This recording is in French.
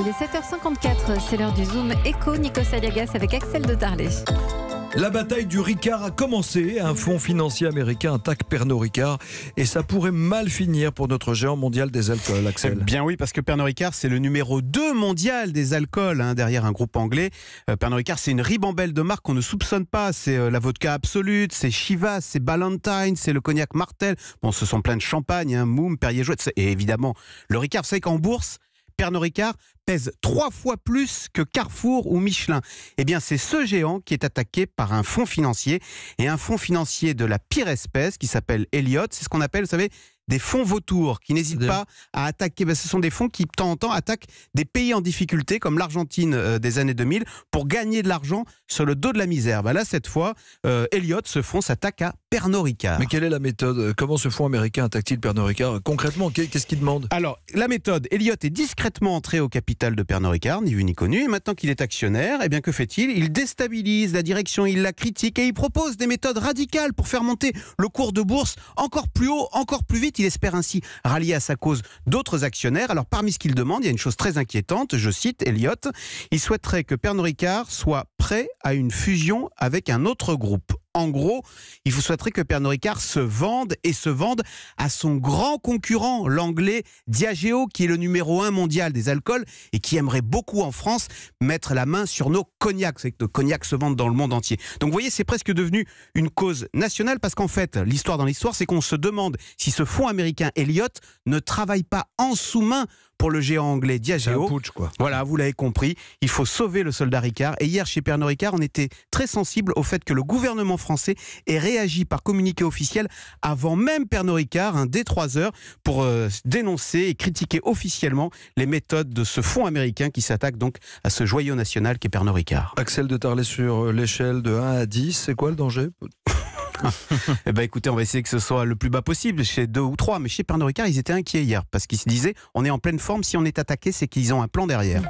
Il est 7h54, c'est l'heure du Zoom Éco, Nikos Aliagas avec Axel de Tarlet. La bataille du Ricard a commencé. Un fonds financier américain attaque Pernod Ricard et ça pourrait mal finir pour notre géant mondial des alcools, Axel. Bien oui, parce que Pernod Ricard, c'est le numéro 2 mondial des alcools, derrière un groupe anglais. Pernod Ricard, c'est une ribambelle de marques qu'on ne soupçonne pas. C'est la vodka Absolute, c'est Chivas, c'est Ballantine, c'est le cognac Martell. Bon, ce sont plein de champagne, Moum, Perrier-Jouët et évidemment le Ricard. Vous savez qu'en bourse, Pernod Ricard pèse 3 fois plus que Carrefour ou Michelin. Eh bien, c'est ce géant qui est attaqué par un fonds financier, et un fonds financier de la pire espèce qui s'appelle Elliott. C'est ce qu'on appelle, vous savez, des fonds vautours qui n'hésitent pas à attaquer. Ce sont des fonds qui, de temps en temps, attaquent des pays en difficulté, comme l'Argentine des années 2000, pour gagner de l'argent sur le dos de la misère. Là, cette fois, Elliott, ce fonds, s'attaque à Pernod Ricard. Mais quelle est la méthode? Comment ce fonds américain attaque-t-il Pernod Ricard? Concrètement, qu'est-ce qu'il demande? Alors, la méthode, Elliott est discrètement entré au capital de Pernod Ricard, ni vu ni connu, et maintenant qu'il est actionnaire, eh bien, que fait-il? Il déstabilise la direction, il la critique, et il propose des méthodes radicales pour faire monter le cours de bourse encore plus haut, encore plus vite. Il espère ainsi rallier à sa cause d'autres actionnaires. Alors, parmi ce qu'il demande, il y a une chose très inquiétante, je cite Elliott, il souhaiterait que Pernod Ricard soit prêt à une fusion avec un autre groupe. En gros, il souhaiterait que Pernod Ricard se vende à son grand concurrent, l'anglais Diageo, qui est le numéro 1 mondial des alcools et qui aimerait beaucoup en France mettre la main sur nos cognacs. C'est que nos cognacs se vendent dans le monde entier. Donc vous voyez, c'est presque devenu une cause nationale, parce qu'en fait, l'histoire dans l'histoire, c'est qu'on se demande si ce fonds américain Elliott ne travaille pas en sous-main pour le géant anglais Diageo. C'est un putsch, quoi. Voilà, vous l'avez compris, il faut sauver le soldat Ricard. Et hier, chez Pernod Ricard, on était très sensible au fait que le gouvernement français ait réagi par communiqué officiel avant même Pernod Ricard, dès 3 heures, pour dénoncer et critiquer officiellement les méthodes de ce fonds américain qui s'attaque donc à ce joyau national qu'est Pernod Ricard. Axel de Tarlet, sur l'échelle de 1 à 10, c'est quoi le danger? Eh ben écoutez, on va essayer que ce soit le plus bas possible, chez 2 ou 3, mais chez Pernod Ricard, ils étaient inquiets hier, parce qu'ils se disaient, on est en pleine forme, si on est attaqué, c'est qu'ils ont un plan derrière.